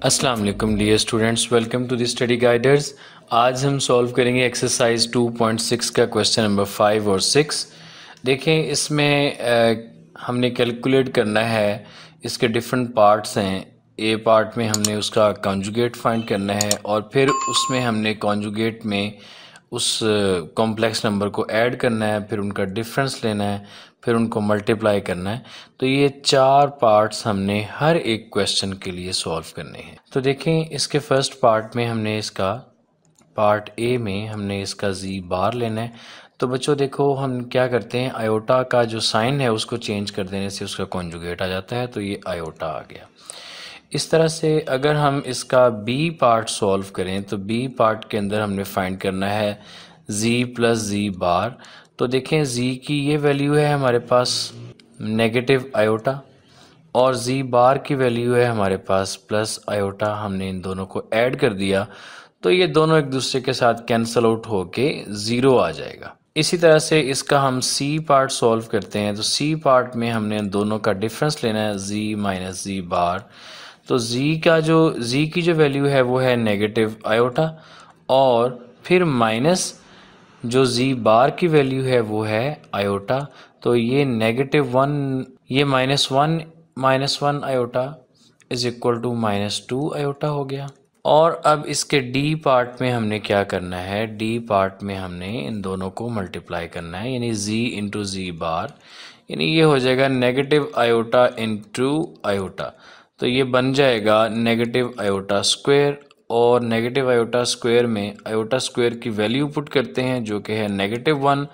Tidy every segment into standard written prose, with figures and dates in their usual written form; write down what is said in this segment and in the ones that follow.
अस्सलाम वालेकुम dear students, welcome to the study guiders. आज हम सॉल्व करेंगे एक्सरसाइज 2.6 का क्वेश्चन नंबर 5 और 6। देखें, इसमें हमने कैलकुलेट करना है, इसके डिफरेंट पार्ट्स हैं। ए पार्ट में हमने उसका कॉन्जुगेट फाइंड करना है और फिर उसमें हमने कॉन्जुगेट में उस कॉम्प्लेक्स नंबर को ऐड करना है, फिर उनका डिफरेंस लेना है, फिर उनको मल्टीप्लाई करना है। तो ये 4 पार्ट्स हमने हर एक क्वेश्चन के लिए सॉल्व करने हैं। तो देखें, इसके फर्स्ट पार्ट में हमने इसका पार्ट ए में हमने इसका जी बार लेना है। तो बच्चों देखो, हम क्या करते हैं, आयोटा का जो साइन है उसको चेंज कर देने से उसका कॉन्जुगेट आ जाता है। तो ये आयोटा आ गया। इस तरह से अगर हम इसका बी पार्ट सॉल्व करें तो बी पार्ट के अंदर हमने फाइंड करना है जी प्लस जी बार। तो देखें, जी की ये वैल्यू है हमारे पास नेगेटिव आयोटा और जी बार की वैल्यू है हमारे पास प्लस आयोटा। हमने इन दोनों को ऐड कर दिया तो ये दोनों एक दूसरे के साथ कैंसल आउट होके ज़ीरो आ जाएगा। इसी तरह से इसका हम सी पार्ट सॉल्व करते हैं। तो सी पार्ट में हमने इन दोनों का डिफरेंस लेना है, जी माइनस जी बार। तो जी की जो वैल्यू है वो है नेगेटिव आयोटा और फिर माइनस जो जी बार की वैल्यू है वो है आयोटा। तो ये -1, ये -1 iota is equal to -2 iota हो गया। और अब इसके डी पार्ट में हमने क्या करना है, डी पार्ट में हमने इन दोनों को मल्टीप्लाई करना है, यानी जी इंटू जी बार, यानी ये हो जाएगा नेगेटिव आयोटा इंटू आयोटा। तो ये बन जाएगा नेगेटिव आयोटा स्क्वायर और नेगेटिव आयोटा स्क्वायर में आयोटा स्क्वायर की वैल्यू पुट करते हैं जो कि है -1।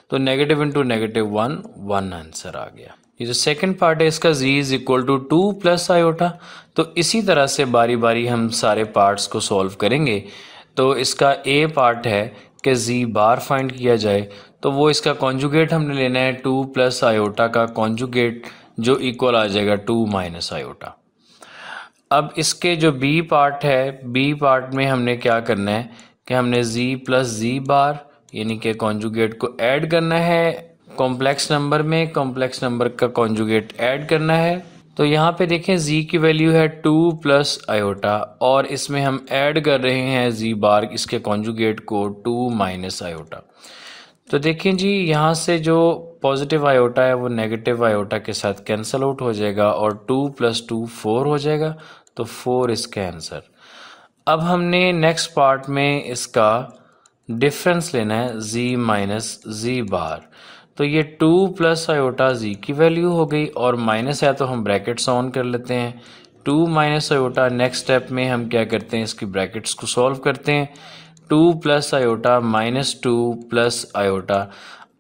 तो नेगेटिव इंटू -1 1 आंसर आ गया। ये जो सेकंड पार्ट है इसका z is equal to 2 plus iota. तो इसी तरह से बारी बारी हम सारे पार्ट्स को सॉल्व करेंगे। तो इसका ए पार्ट है कि z बार फाइंड किया जाए, तो वो इसका कॉन्जुगेट हमने लेना है 2 प्लस आयोटा का कॉन्जुगेट जो इक्वल आ जाएगा 2 माइनस आयोटा। अब इसके जो बी पार्ट है, बी पार्ट में हमने क्या करना है कि हमने z प्लस जी बार यानी कि कॉन्जुगेट को ऐड करना है कॉम्प्लेक्स नंबर में, कॉम्प्लेक्स नंबर का कॉन्जुगेट ऐड करना है। तो यहाँ पे देखें z की वैल्यू है 2 प्लस आयोटा और इसमें हम ऐड कर रहे हैं जी बार इसके कॉन्जुगेट को 2 माइनस आयोटा। तो देखें जी, यहाँ से जो पॉजिटिव आयोटा है वो नेगेटिव आयोटा के साथ कैंसल आउट हो जाएगा और 2 प्लस 2 4 हो जाएगा। तो 4 इसका आंसर। अब हमने नेक्स्ट पार्ट में इसका डिफरेंस लेना है z माइनस जी बार। तो ये 2 प्लस आयोटा जी की वैल्यू हो गई और माइनस है तो हम ब्रैकेट्स ऑन कर लेते हैं। 2 माइनस आयोटा, नेक्स्ट स्टेप में हम क्या करते हैं, इसकी ब्रैकेट्स को सॉल्व करते हैं। 2 प्लस आयोटा -2 प्लस आयोटा।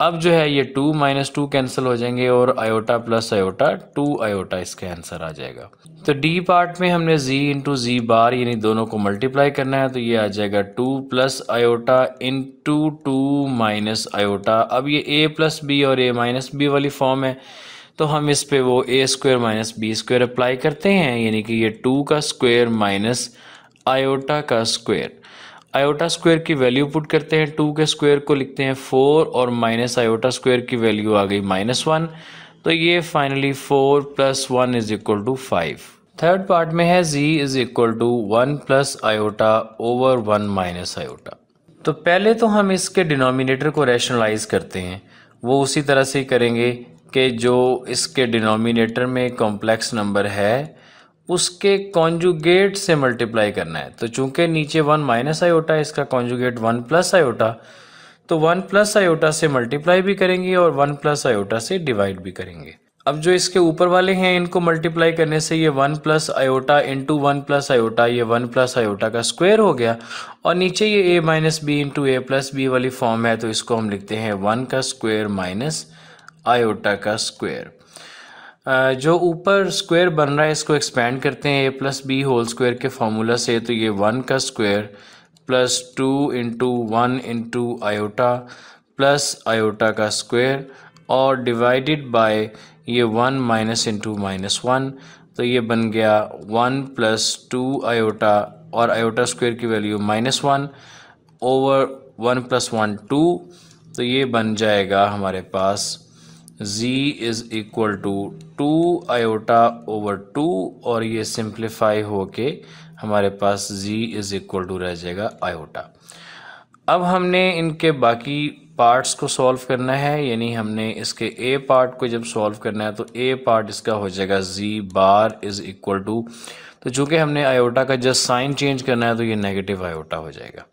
अब जो है ये 2 माइनस 2 कैंसिल हो जाएंगे और आयोटा प्लस आयोटा 2 आयोटा इसका आंसर आ जाएगा। तो डी पार्ट में हमने z इंटू जी बार यानी दोनों को मल्टीप्लाई करना है। तो ये आ जाएगा 2 plus iota into 2 minus iota. अब ये a प्लस बी और a माइनस बी वाली फॉर्म है, तो हम इस पे वो a square minus B square apply करते हैं, यानी कि ये 2 का स्क्वायर माइनस आयोटा का स्क्वायर। आयोटा स्क्वायर की वैल्यू पुट करते हैं, 2 के स्क्वायर को लिखते हैं 4 और माइनस आयोटा स्क्वायर की वैल्यू आ गई -1। तो ये finally 4 plus 1 is equal to 5। Third part में है z is equal to 1 plus iota over 1 minus iota. तो पहले तो हम इसके डिनोमिनेटर को रैशनलाइज करते हैं, वो उसी तरह से ही करेंगे कि जो इसके डिनोमिनेटर में कॉम्प्लेक्स नंबर है उसके कॉन्जुगेट से मल्टीप्लाई करना है। तो चूंकि नीचे 1 माइनस आयोटा है, इसका कॉन्जुगेट 1 प्लस आयोटा, तो 1 प्लस आयोटा से मल्टीप्लाई भी करेंगे और 1 प्लस आयोटा से डिवाइड भी करेंगे। अब जो इसके ऊपर वाले हैं इनको मल्टीप्लाई करने से ये 1 plus iota into 1 plus iota, ये 1 प्लस आयोटा का स्क्वायर हो गया और नीचे ये a minus B into A plus B वाली फॉर्म है, तो इसको हम लिखते हैं 1 का स्क्वायर माइनस आयोटा का स्क्वायर। जो ऊपर स्क्वायर बन रहा है इसको एक्सपेंड करते हैं a plus B whole square के फॉर्मूला से। तो ये 1 का square plus 2 into 1 into iota plus iota का स्क्वायर और डिवाइडेड बाय ये 1 माइनस इंटू -1। तो ये बन गया 1 प्लस 2 आयोटा और आयोटा स्क्वायर की वैल्यू -1 ओवर 1 प्लस 1 2। तो ये बन जाएगा हमारे पास z is equal to 2 iota over 2 और ये सिंप्लीफाई होके हमारे पास z इज़ इक्वल टू रह जाएगा आयोटा। अब हमने इनके बाकी पार्ट्स को सॉल्व करना है, यानी हमने इसके a पार्ट को जब सॉल्व करना है तो a पार्ट इसका हो जाएगा z bar is equal to, तो चूँकि हमने आयोटा का जस्ट साइन चेंज करना है तो ये नेगेटिव आयोटा हो जाएगा।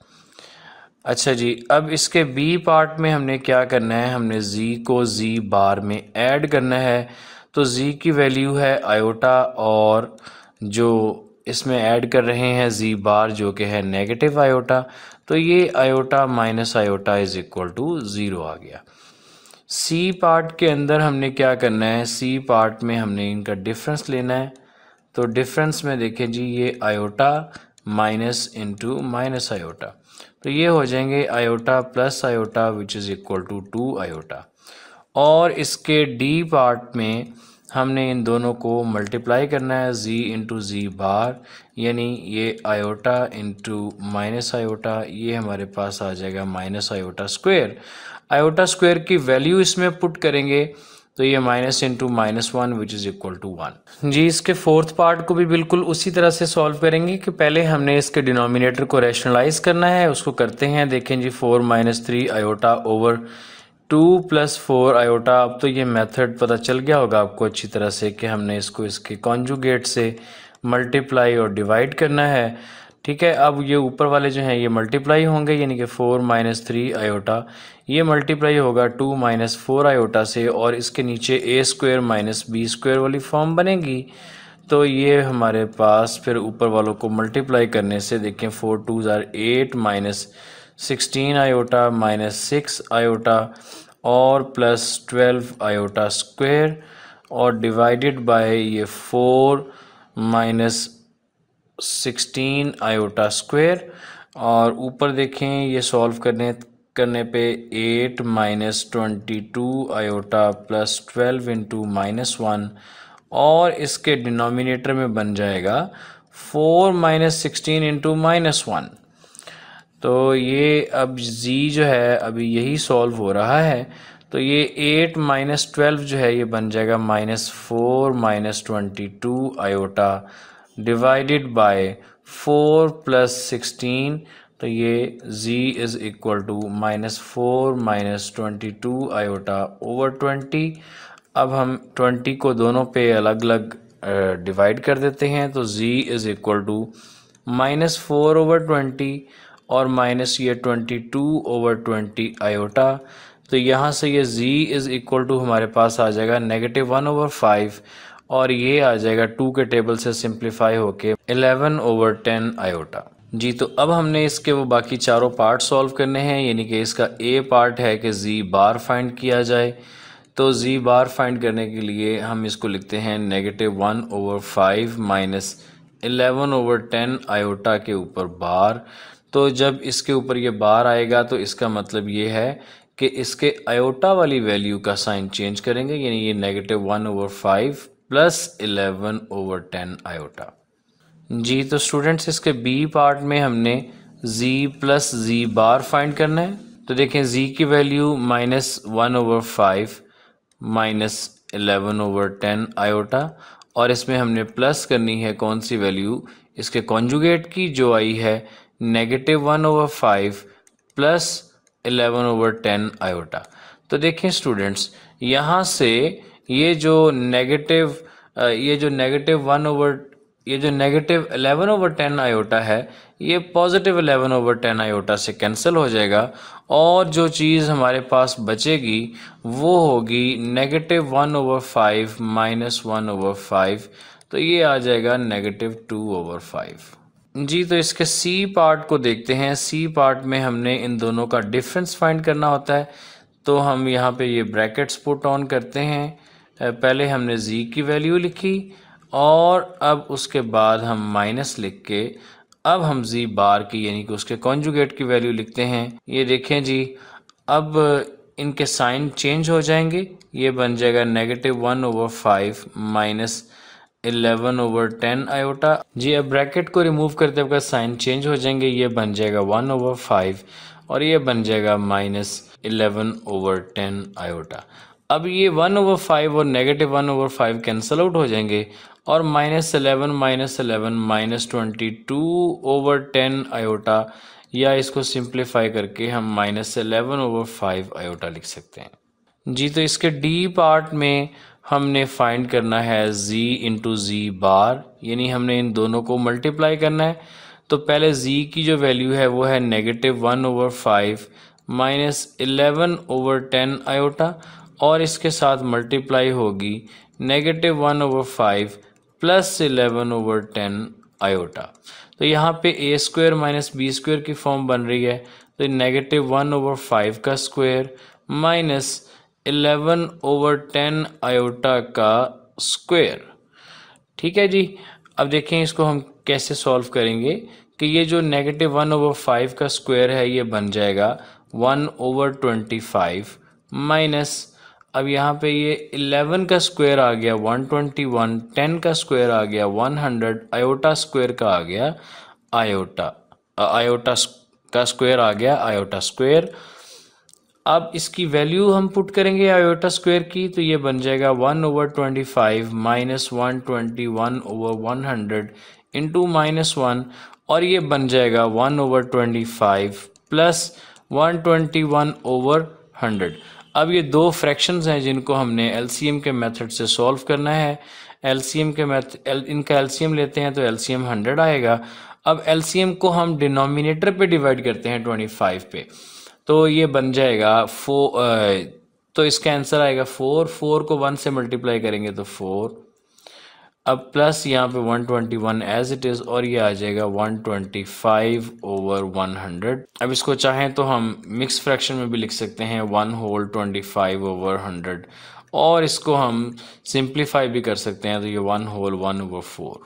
अच्छा जी, अब इसके b पार्ट में हमने क्या करना है, हमने z को z बार में ऐड करना है। तो z की वैल्यू है आयोटा और जो इसमें ऐड कर रहे हैं z बार जो कि है नेगेटिव आयोटा, तो ये iota minus iota is equal to 0 आ गया। c पार्ट के अंदर हमने क्या करना है, c पार्ट में हमने इनका डिफरेंस लेना है। तो डिफरेंस में देखें जी, ये iota minus into minus iota, तो ये हो जाएंगे iota plus iota which is equal to 2 iota. और इसके डी पार्ट में हमने इन दोनों को मल्टीप्लाई करना है z इंटू जी बार, यानी ये आयोटा इंटू माइनस आयोटा, ये हमारे पास आ जाएगा minus iota square. Iota square की वैल्यू इसमें पुट करेंगे तो ये minus into -1 which is equal to 1। जी, इसके फोर्थ पार्ट को भी बिल्कुल उसी तरह से सॉल्व करेंगे कि पहले हमने इसके डिनोमिनेटर को रैशनलाइज करना है, उसको करते हैं। देखें जी, 4 - 3 आयोटा ओवर 2 + 4 आयोटा। अब तो ये मेथड पता चल गया होगा आपको अच्छी तरह से कि हमने इसको इसके कॉन्जुगेट से मल्टीप्लाई और डिवाइड करना है। ठीक है, अब ये ऊपर वाले जो हैं ये मल्टीप्लाई होंगे, यानी कि 4 - 3 आयोटा ये मल्टीप्लाई होगा 2 - 4 आयोटा से, और इसके नीचे a² - b² वाली फॉर्म बनेगी। तो ये हमारे पास फिर ऊपर वालों को मल्टीप्लाई करने से देखें 4 × 2 = 8 - 16 आयोटा -6 आयोटा और +12 आयोटा स्क्वायर, और डिवाइडेड बाय ये 4 - 16 आयोटा स्क्वायर, और ऊपर देखें ये सॉल्व करने पे 8 - 22 आयोटा +12 इंटू -1, और इसके डिनोमिनेटर में बन जाएगा 4 - 16 इंटू -1। तो ये अब z जो है अभी यही सॉल्व हो रहा है, तो ये 8 - 12 जो है ये बन जाएगा -4 - 22 आयोटा डिवाइडेड बाय 4 + 16, तो ये z is equal to -4 - 22 iota over 20। अब हम 20 को दोनों पे अलग अलग डिवाइड कर देते हैं, तो z इज़ इक्वल टू -4/20 और माइनस ये 22/20 आयोटा। तो यहाँ से ये z इज़ इक्वल टू हमारे पास आ जाएगा -1/5, और ये आ जाएगा 2 के टेबल से सिंप्लीफाई होके 11/10 आयोटा। जी, तो अब हमने इसके वो बाकी चारों पार्ट सॉल्व करने हैं, यानी कि इसका a पार्ट है कि z बार फाइंड किया जाए। तो z बार फाइंड करने के लिए हम इसको लिखते हैं -1/5 - 11/10 आयोटा के ऊपर बार। तो जब इसके ऊपर ये बार आएगा तो इसका मतलब ये है कि इसके आयोटा वाली वैल्यू का साइन चेंज करेंगे, यानी ये -1/5 + 11/10 आयोटा। जी, तो स्टूडेंट्स इसके बी पार्ट में हमने z + z बार फाइंड करना है। तो देखें z की वैल्यू -1/5 - 11/10 आयोटा, और इसमें हमने प्लस करनी है कौन सी वैल्यू, इसके कॉन्जुगेट की जो आई है -1/5 + 11/10 आयोटा। तो देखें स्टूडेंट्स, यहाँ से ये जो नेगेटिव 11/10 आयोटा है ये पॉजिटिव 11/10 आयोटा से कैंसिल हो जाएगा, और जो चीज़ हमारे पास बचेगी वो होगी -1/5 - 1/5, तो ये आ जाएगा -2/5। जी, तो इसके सी पार्ट को देखते हैं। सी पार्ट में हमने इन दोनों का डिफरेंस फाइंड करना होता है, तो हम यहाँ पे ये ब्रैकेट्स पुट ऑन करते हैं। पहले हमने z की वैल्यू लिखी, और अब उसके बाद हम माइनस लिख के अब हम z बार की यानी कि उसके कॉन्जुगेट की वैल्यू लिखते हैं। ये देखें जी, अब इनके साइन चेंज हो जाएंगे, ये बन जाएगा -1/5 - 11/10 आयोटा। जी, अब ब्रैकेट को रिमूव करते वक्त साइन चेंज हो जाएंगे, ये बन जाएगा 1/5 और ये बन जाएगा -11/10 आयोटा। अब ये 1/5 और -1/5 कैंसल आउट हो जाएंगे और -11 -22/10 आयोटा, या इसको सिंप्लीफाई करके हम -11/5 आयोटा लिख सकते हैं जी। तो इसके डी पार्ट में हमने फाइंड करना है z इंटू जी बार, यानी हमने इन दोनों को मल्टीप्लाई करना है। तो पहले z की जो वैल्यू है वो है -1/5 -11/10 आयोटा, और इसके साथ मल्टीप्लाई होगी -1/5 +11/10 आयोटा। तो यहाँ पे a² - b² की फॉर्म बन रही है, तो -1/5 का स्क्वायर माइनस 11/10 आयोटा का स्क्वायर। ठीक है जी। अब देखें इसको हम कैसे सॉल्व करेंगे कि ये जो -1/5 का स्क्वायर है ये बन जाएगा 1/25 माइनस, अब यहाँ पे ये 11 का स्क्वायर आ गया 121, 10 का स्क्वायर आ गया 100, आयोटा स्क्वायर का आ गया आयोटा, आयोटा का स्क्वायर आ गया आयोटा स्क्वायर। अब इसकी वैल्यू हम पुट करेंगे आयोटा स्क्वायर की, तो ये बन जाएगा 1/25 माइनस 121/100 इंटू -1, और ये बन जाएगा 1/25 प्लस 121/100। अब ये दो फ्रैक्शंस हैं जिनको हमने एलसीएम के मेथड से सॉल्व करना है। एलसीएम के इनका एलसीएम लेते हैं तो एलसीएम 100 आएगा। अब एलसीएम को हम डिनोमिनेटर पे डिवाइड करते हैं 25 पे, तो ये बन जाएगा 4, तो इसका आंसर आएगा 4 को 1 से मल्टीप्लाई करेंगे तो 4, अब प्लस यहाँ पे 121 एज इट इज़, और ये आ जाएगा 125/100। अब इसको चाहें तो हम मिक्स फ्रैक्शन में भी लिख सकते हैं 1/25/100, और इसको हम सिंप्लीफाई भी कर सकते हैं, तो ये 1/1/4।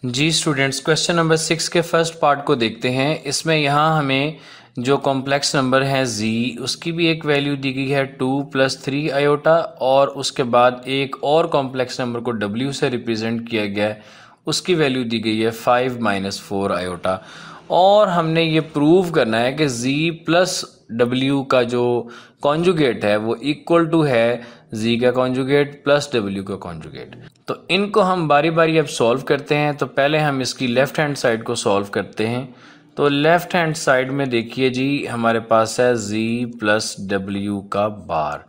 जी स्टूडेंट्स, क्वेश्चन नंबर 6 के फर्स्ट पार्ट को देखते हैं। इसमें यहाँ हमें जो कॉम्प्लेक्स नंबर है z, उसकी भी एक वैल्यू दी गई है 2 + 3 आयोटा, और उसके बाद एक और कॉम्प्लेक्स नंबर को w से रिप्रेजेंट किया गया है, उसकी वैल्यू दी गई है 5 - 4 आयोटा। और हमने ये प्रूव करना है कि z + w का जो कॉन्जुगेट है वो इक्वल टू है z का कॉन्जुगेट प्लस w का कॉन्जुगेट। तो इनको हम बारी बारी अब सॉल्व करते हैं। तो पहले हम इसकी लेफ़्ट हैंड साइड को सॉल्व करते हैं। तो लेफ़्ट हैंड साइड में देखिए जी, हमारे पास है z + w का बार।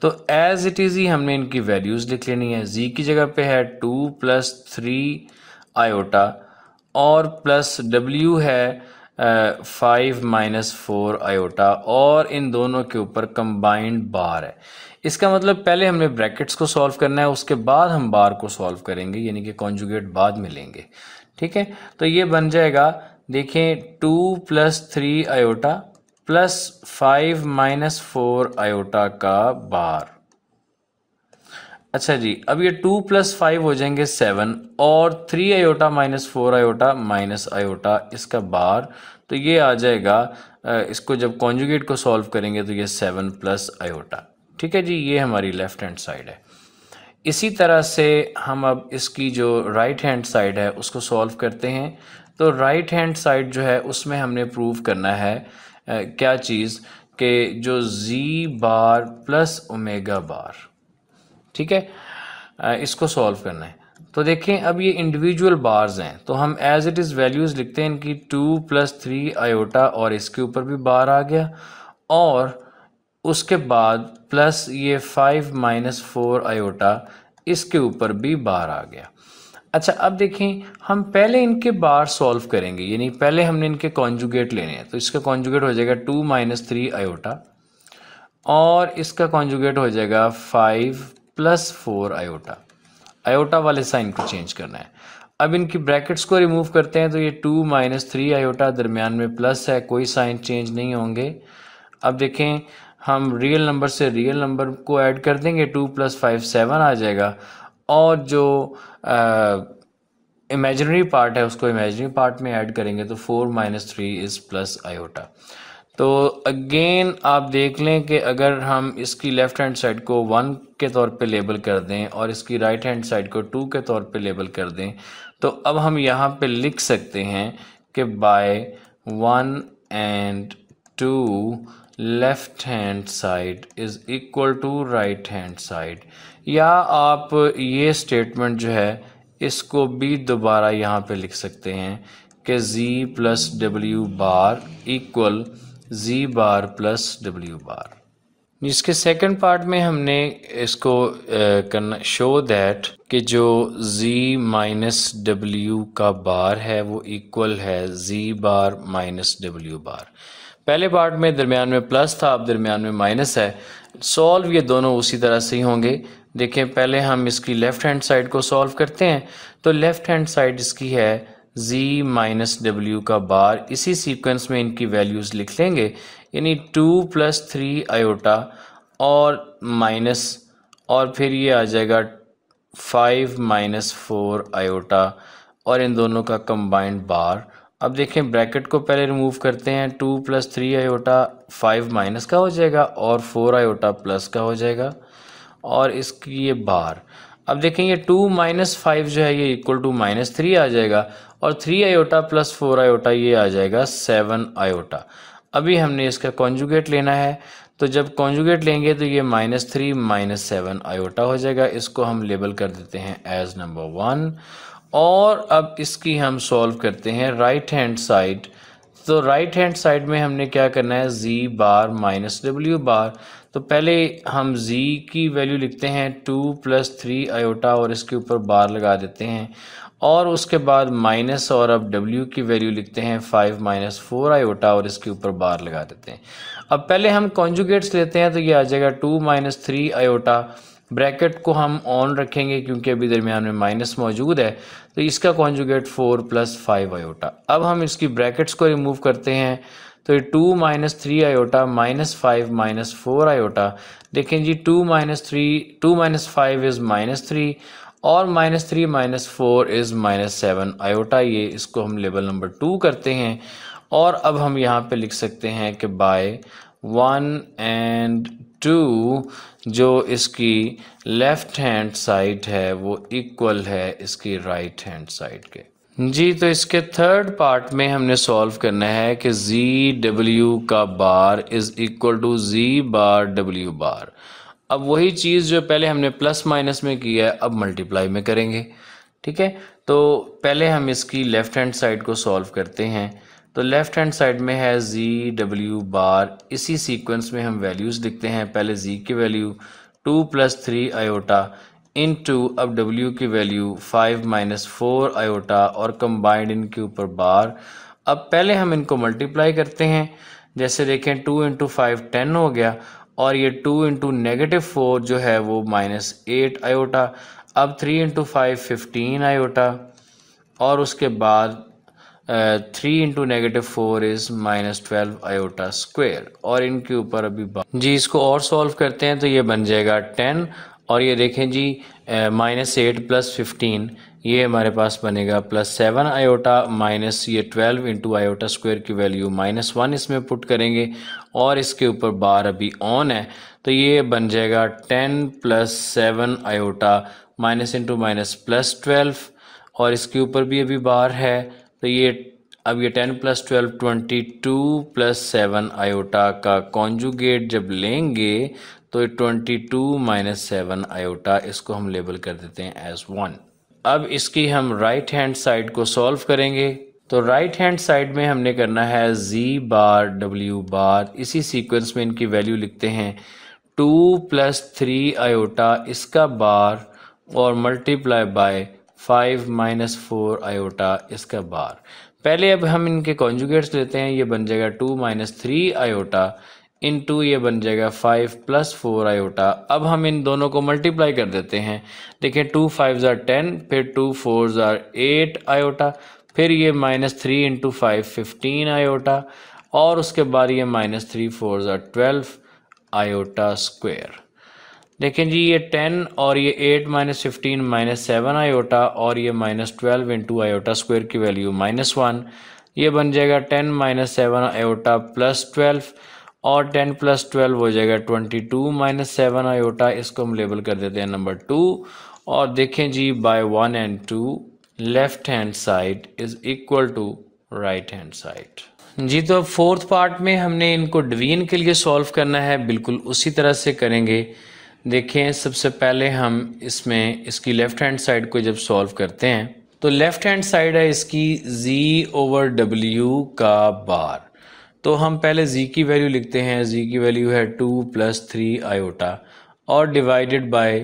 तो एज इट इज़ ही हमने इनकी वैल्यूज़ लिख लेनी है। z की जगह पे है 2 + 3 आयोटा, और प्लस w है 5 - 4 आयोटा, और इन दोनों के ऊपर कंबाइंड बार है। इसका मतलब पहले हमने ब्रैकेट्स को सॉल्व करना है, उसके बाद हम बार को सॉल्व करेंगे, यानी कि कॉन्जुगेट बाद में लेंगे। ठीक है, तो ये बन जाएगा, देखें 2 + 3 आयोटा प्लस 5 - 4 आयोटा का बार। अच्छा जी, अब ये 2 + 5 हो जाएंगे 7, और 3 आयोटा - 4 आयोटा माइनस आयोटा इसका बार, तो ये आ जाएगा, इसको जब कॉन्जुगेट को सॉल्व करेंगे तो ये 7 + आयोटा। ठीक है जी, ये हमारी लेफ्ट हैंड साइड है। इसी तरह से हम अब इसकी जो राइट हैंड साइड है उसको सॉल्व करते हैं। तो राइट हैंड साइड जो है उसमें हमने प्रूव करना है क्या चीज़, कि जो z बार प्लस ओमेगा बार, ठीक है, इसको सॉल्व करना है। तो देखें, अब ये इंडिविजुअल बार्स हैं, तो हम एज इट इज़ वैल्यूज़ लिखते हैं इनकी 2 + 3 आयोटा, और इसके ऊपर भी बार आ गया, और उसके बाद प्लस ये 5 - 4 आयोटा, इसके ऊपर भी बार आ गया। अच्छा, अब देखें, हम पहले इनके बार सॉल्व करेंगे, यानी पहले हमने इनके कॉन्जुगेट लेने हैं। तो इसका कॉन्जुगेट हो जाएगा 2 - 3 आयोटा, और इसका कॉन्जुगेट हो जाएगा 5 + 4 आयोटा। आयोटा वाले साइन को चेंज करना है। अब इनकी ब्रैकेट्स को रिमूव करते हैं, तो ये 2 - 3 आयोटा, दरमियान में प्लस है, कोई साइन चेंज नहीं होंगे। अब देखें, हम रियल नंबर से रियल नंबर को ऐड कर देंगे, 2 + 5 7 आ जाएगा, और जो इमेजिनरी पार्ट है उसको इमेजिनरी पार्ट में ऐड करेंगे, तो 4 - 3 इज़ प्लस आयोटा। तो अगेन आप देख लें कि अगर हम इसकी लेफ़्ट हैंड साइड को 1 के तौर पे लेबल कर दें और इसकी राइट हैंड साइड को 2 के तौर पे लेबल कर दें, तो अब हम यहाँ पे लिख सकते हैं कि by 1 and 2 left hand side is equal to right hand side, या आप ये स्टेटमेंट जो है इसको भी दोबारा यहाँ पे लिख सकते हैं कि z प्लस डब्ल्यू बार इक्वल z बार प्लस डब्ल्यू बार। जिसके सेकंड पार्ट में हमने इसको करना शो दैट कि जो z माइनस डब्ल्यू का बार है वो इक्वल है z बार माइनस डब्ल्यू बार। पहले पार्ट में दरमियान में प्लस था, अब दरमियान में माइनस है। सॉल्व ये दोनों उसी तरह से ही होंगे। देखें, पहले हम इसकी लेफ़्ट हैंड साइड को सॉल्व करते हैं। तो लेफ़्ट हैंड साइड इसकी है z माइनस डब्ल्यू का बार, इसी सीक्वेंस में इनकी वैल्यूज़ लिख लेंगे, यानी 2 + 3 आयोटा और माइनस, और फिर ये आ जाएगा 5 - 4 आयोटा और इन दोनों का कंबाइंड बार। अब देखें, ब्रैकेट को पहले रिमूव करते हैं। 2 + 3 आयोटा 5 माइनस का हो जाएगा और 4 आयोटा प्लस का हो जाएगा, और इसकी ये बार। अब देखें, ये 2 - 5 जो है ये इक्वल टू -3 आ जाएगा, और 3 आयोटा प्लस 4 आयोटा ये आ जाएगा 7 आयोटा। अभी हमने इसका कॉन्जुगेट लेना है, तो जब कॉन्जुगेट लेंगे तो ये -3 - 7 आयोटा हो जाएगा। इसको हम लेबल कर देते हैं एज नंबर 1। और अब इसकी हम सॉल्व करते हैं राइट हैंड साइड। तो राइट हैंड साइड में हमने क्या करना है, z बार माइनस डब्ल्यू बार। तो पहले हम z की वैल्यू लिखते हैं 2 + 3 आयोटा और इसके ऊपर बार लगा देते हैं, और उसके बाद माइनस, और अब w की वैल्यू लिखते हैं 5 - 4 आयोटा और इसके ऊपर बार लगा देते हैं। अब पहले हम कॉन्जुगेट्स लेते हैं, तो ये आ जाएगा 2 - 3 आयोटा। ब्रैकेट को हम ऑन रखेंगे क्योंकि अभी दरमियान में माइनस मौजूद है, तो इसका कॉन्जुगेट 4 + 5 आयोटा। अब हम इसकी ब्रैकेट्स को रिमूव करते हैं, तो ये 2 - 3 आयोटा -5 - 4 आयोटा। देखें जी, 2 - 5 इज़ -3 और -3 - 4 इज़ -7 आयोटा। ये इसको हम लेवल नंबर 2 करते हैं, और अब हम यहाँ पे लिख सकते हैं कि बाय 1 और 2 जो इसकी लेफ़्ट हैंड साइड है वो इक्वल है इसकी राइट हैंड साइड के। जी, तो इसके थर्ड पार्ट में हमने सॉल्व करना है कि ZW का bar is equal to Z bar W bar. अब वही चीज़ जो पहले हमने प्लस माइनस में किया है, अब मल्टीप्लाई में करेंगे। ठीक है, तो पहले हम इसकी लेफ़्ट हैंड साइड को सॉल्व करते हैं। तो लेफ़्ट हैंड साइड में है ZW बार, इसी सीक्वेंस में हम वैल्यूज़ लिखते हैं। पहले Z की वैल्यू 2 + 3 आयोटा इनटू अब W की वैल्यू 5 - 4 आयोटा और कंबाइंड इनके ऊपर बार। अब पहले हम इनको मल्टीप्लाई करते हैं। जैसे देखें, 2 × 5 10 हो गया, और ये 2 × -4 जो है वो -8 आयोटा। अब 3 × 5 15 आयोटा, और उसके बाद 3 × -4 इज़ -12 आयोटा स्क्वायर, और इनके ऊपर अभी जी इसको और सॉल्व करते हैं, तो ये बन जाएगा 10, और ये देखें जी -8 + 15 ये हमारे पास बनेगा +7 आयोटा माइनस ये 12 × आयोटा स्क्वायर की वैल्यू -1 इसमें पुट करेंगे, और इसके ऊपर बार अभी ऑन है, तो ये बन जाएगा 10 + 7 आयोटा माइनस इंटू माइनस +12, और इसके ऊपर भी अभी बार है, तो ये अब ये 10 + 12 22 + 7 आयोटा का कॉन्जुगेट जब लेंगे तो ये 22 - 7 आयोटा, इसको हम लेबल कर देते हैं एज 1। अब इसकी हम राइट हैंड साइड को सॉल्व करेंगे। तो राइट हैंड साइड में हमने करना है Z बार W बार, इसी सीक्वेंस में इनकी वैल्यू लिखते हैं 2 + 3 आयोटा इसका बार, और मल्टीप्लाई बाय 5 - 4 आयोटा इसका बार। पहले अब हम इनके कॉन्जुगेट्स लेते हैं। ये बन जाएगा 2 - 3 आयोटा इनटू ये बन जाएगा 5 + 4 आयोटा। अब हम इन दोनों को मल्टीप्लाई कर देते हैं। देखिए 2 5 = 10, फिर 2 4 = 8 आयोटा, फिर ये -3 × 5 15 आयोटा, और उसके बाद ये -3 4 = 12 आयोटा स्क्वायर। देखें जी, ये 10 और ये 8 - 15 -7 आयोटा, और ये -12 × आयोटा स्क्वायर की वैल्यू -1, ये बन जाएगा 10 - 7 आयोटा +12, और 10 + 12 हो जाएगा 22 - 7 आयोटा। इसको हम लेबल कर देते हैं नंबर 2, और देखें जी बाय 1 और 2 left hand side is equal to right hand side. जी, तो अब फोर्थ पार्ट में हमने इनको डिवीजन के लिए सॉल्व करना है, बिल्कुल उसी तरह से करेंगे। देखें, सबसे पहले हम इसमें इसकी लेफ़्ट हैंड साइड को जब सॉल्व करते हैं तो लेफ़्ट हैंड साइड है इसकी z/w का बार। तो हम पहले z की वैल्यू लिखते हैं। z की वैल्यू है 2 + 3 आयोटा और डिवाइडेड बाय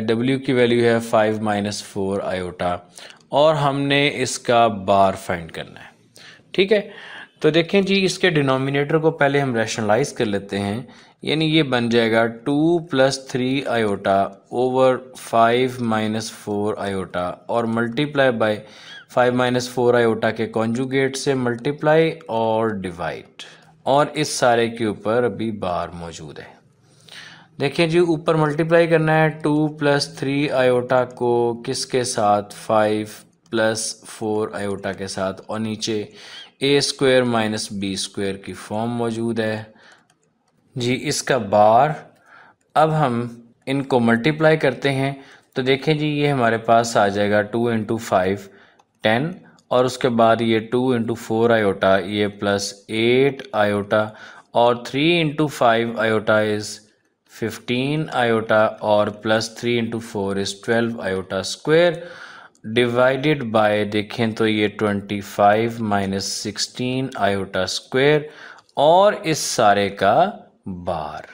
w की वैल्यू है 5 - 4 आयोटा और हमने इसका बार फाइंड करना है। ठीक है, तो देखें जी, इसके डिनोमिनेटर को पहले हम रैशनलाइज कर लेते हैं। यानी ये बन जाएगा 2 + 3 आयोटा ओवर 5 - 4 आयोटा और मल्टीप्लाई बाय 5 - 4 आयोटा के कॉन्जुगेट से मल्टीप्लाई और डिवाइड, और इस सारे के ऊपर अभी बार मौजूद है। देखिए जी, ऊपर मल्टीप्लाई करना है 2 + 3 आयोटा को किसके साथ, 5 + 4 आयोटा के साथ, और नीचे a² - b² की फॉर्म मौजूद है जी इसका बार। अब हम इनको मल्टीप्लाई करते हैं तो देखें जी, ये हमारे पास आ जाएगा 2 × 5 10 और उसके बाद ये 2 × 4 आयोटा, ये +8 आयोटा और 3 × 5 आयोटा इज़ 15 आयोटा और +3 × 4 is 12 iota square divided by, देखें तो ये 25 - 16 आयोटा स्क्वायर और इस सारे का बार।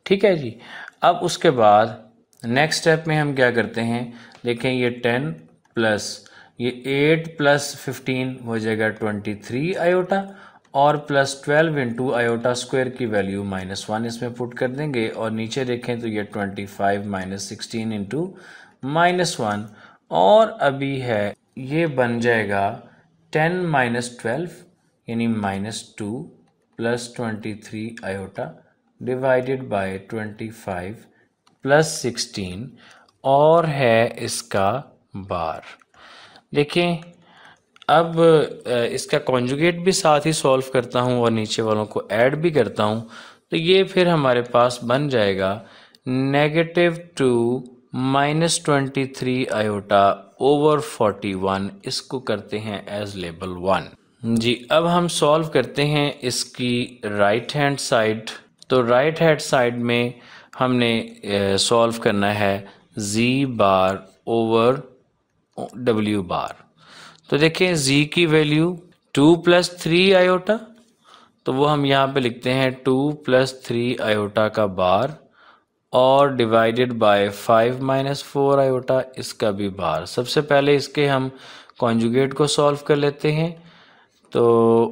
ठीक है जी। अब उसके बाद नेक्स्ट स्टेप में हम क्या करते हैं, देखें ये 10 प्लस ये 8 + 15 हो जाएगा 23 आयोटा और +12 × आयोटा स्क्वायर की वैल्यू -1 इसमें पुट कर देंगे और नीचे देखें तो ये 25 - 16 × -1 और अभी है ये बन जाएगा 10 - 12 यानी -2 + 23 आयोटा डिवाइडेड बाय 25 + 16 और है इसका बार। देखें, अब इसका कॉन्जुगेट भी साथ ही सॉल्व करता हूँ और नीचे वालों को ऐड भी करता हूँ, तो ये फिर हमारे पास बन जाएगा -2 - 23 आयोटा ओवर 41। इसको करते हैं एज लेबल 1 जी। अब हम सॉल्व करते हैं इसकी राइट हैंड साइड। तो राइट हैंड साइड में हमने सॉल्व करना है z/w बार। तो देखें, z की वैल्यू 2 + 3 आयोटा, तो वो हम यहाँ पे लिखते हैं 2 + 3 आयोटा का बार और डिवाइडेड बाय 5 - 4 आयोटा इसका भी बार। सबसे पहले इसके हम कॉन्जुगेट को सॉल्व कर लेते हैं, तो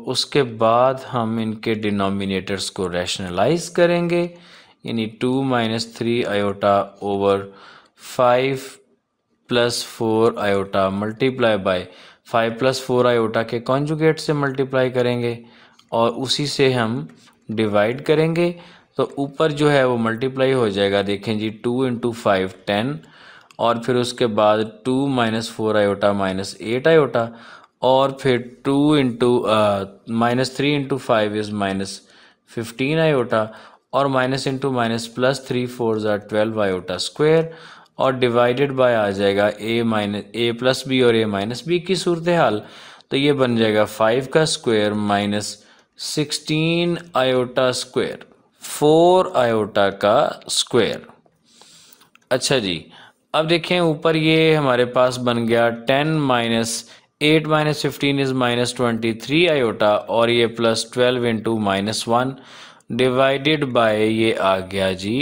उसके बाद हम इनके डिनोमिनेटर्स को रैशनलाइज करेंगे। यानी 2 - 3 iota over 5 + 4 iota multiply by 5 + 4 iota के कॉन्जुगेट से मल्टीप्लाई करेंगे और उसी से हम डिवाइड करेंगे। तो ऊपर जो है वो मल्टीप्लाई हो जाएगा। देखें जी, 2 × 5 10 और फिर उसके बाद 2 - 4 आयोटा -8 आयोटा और फिर 3 × 5 इज़ -15 आयोटा और -+3 4 12 आयोटा स्क्वायर और डिवाइडेड बाय आ जाएगा a + b और a - b की सूरत हाल। तो ये बन जाएगा 5 का स्क्वायर -16 आयोटा स्क्वायर 4 आयोटा का स्क्वायर। अच्छा जी, अब देखें ऊपर ये हमारे पास बन गया 10 - 8 - 15 इज़ -23 आयोटा और ये +12 × -1 डिवाइडेड बाय ये आ गया जी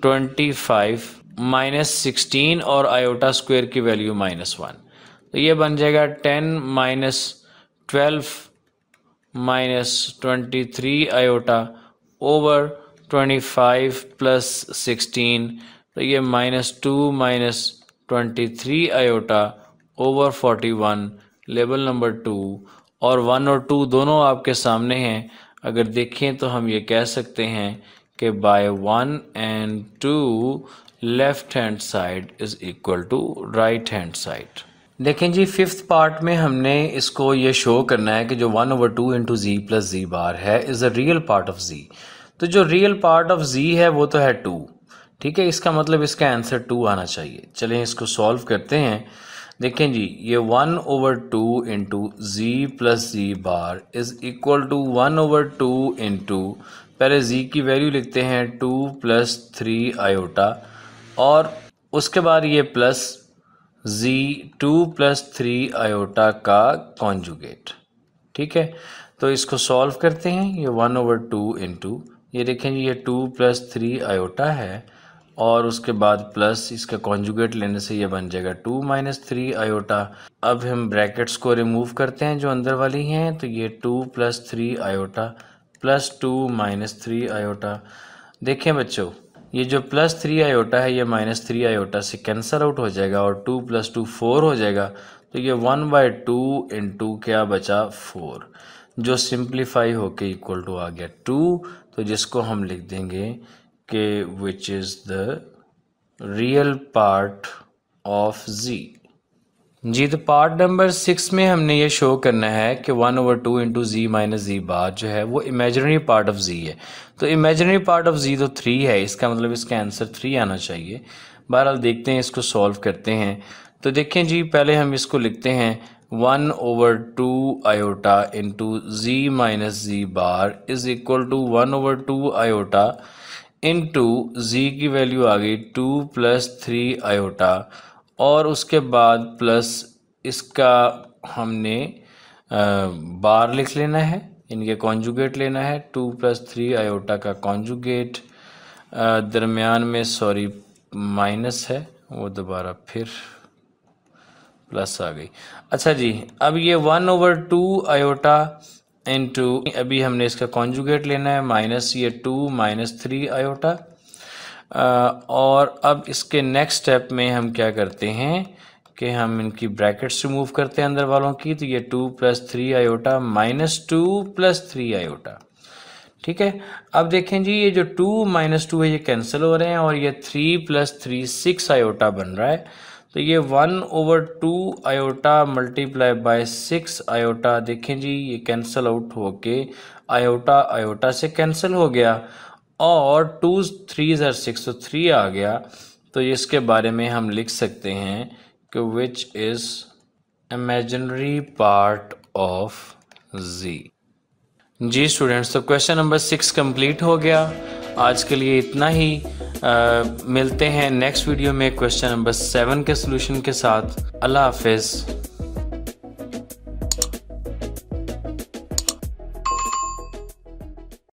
25 - 16 और आयोटा स्क्वायर की वैल्यू -1। तो ये बन जाएगा 10 - 12 - 23 आयोटा ओवर 25 + 16। तो ये -2 - 23 आयोटा ओवर 41 लेवल नंबर 2 और 1 और 2 दोनों आपके सामने हैं। अगर देखें तो हम ये कह सकते हैं कि by 1 and 2 left hand side is equal to right hand side. देखें जी, फिफ्थ पार्ट में हमने इसको ये शो करना है कि जो 1/2 × z + z बार है is a real part of z। तो जो रियल पार्ट ऑफ z है वो तो है 2। ठीक है, इसका मतलब इसका आंसर 2 आना चाहिए। चलें इसको सॉल्व करते हैं। देखें जी, ये 1/2 into Z plus Z bar is equal to 1/2 into, पहले जी की वैल्यू लिखते हैं 2 + 3 आयोटा, और उसके बाद ये प्लस जी 2 + 3 आयोटा का कॉन्जुगेट। ठीक है, तो इसको सॉल्व करते हैं। ये 1/2 इंटू, ये देखें जी, ये 2 + 3 आयोटा है, और उसके बाद प्लस इसका कॉन्जुगेट लेने से ये बन जाएगा 2 - 3 आयोटा। अब हम ब्रैकेट्स को रिमूव करते हैं जो अंदर वाली हैं, तो ये 2 + 3 आयोटा प्लस 2 - 3 आयोटा। देखें बच्चों, ये जो +3 आयोटा है ये -3 आयोटा से कैंसल आउट हो जाएगा, और 2 + 2 4 हो जाएगा। तो ये 1/2 इंटू क्या बचा 4, जो सिंप्लीफाई होके इक्वल टू आ गया 2, तो जिसको हम लिख देंगे कि which is the real part of जी। जी, तो पार्ट नंबर 6 में हमने ये शो करना है कि 1/2 इंटू जी माइनस जी बार जो है वो इमेजिनरी पार्ट ऑफ जी है। तो इमेजिनरी पार्ट ऑफ जी तो 3 है, इसका मतलब इसका आंसर 3 आना चाहिए। बहरहाल देखते हैं, इसको सॉल्व करते हैं। तो देखें जी, पहले हम इसको लिखते हैं 1/2 iota into G minus G bar is equal to 1/2 iota into G की वैल्यू आ गई 2 + 3 आयोटा, और उसके बाद प्लस इसका हमने बार लिख लेना है, इनके कॉन्जुगेट लेना है। 2 + 3 आयोटा का कॉन्जुगेट, दरमियान में सॉरी माइनस है, वो दोबारा फिर प्लस आ गई। अच्छा जी, अब ये 1/2 आयोटा इंटू, अभी हमने इसका कॉन्जुगेट लेना है, माइनस ये 2 - 3 आयोटा। और अब इसके नेक्स्ट स्टेप में हम क्या करते हैं कि हम इनकी ब्रैकेट्स रिमूव करते हैं अंदर वालों की। तो ये 2 + 3 आयोटा -2 + 3 आयोटा। ठीक है, अब देखें जी, ये जो 2 - 2 है ये कैंसिल हो रहे हैं, और ये 3 + 3 6 आयोटा बन रहा है। तो ये 1/2 आयोटा मल्टीप्लाई बाय 6 आयोटा, देखें जी ये कैंसिल आउट होके आयोटा आयोटा से कैंसिल हो गया, और 2 3 = 6 तो 3 आ गया। तो इसके बारे में हम लिख सकते हैं कि which is imaginary part of जी। जी स्टूडेंट्स, तो क्वेश्चन नंबर 6 कंप्लीट हो गया। आज के लिए इतना ही। मिलते हैं नेक्स्ट वीडियो में क्वेश्चन नंबर 7 के सॉल्यूशन के साथ। अल्लाह हाफिज़।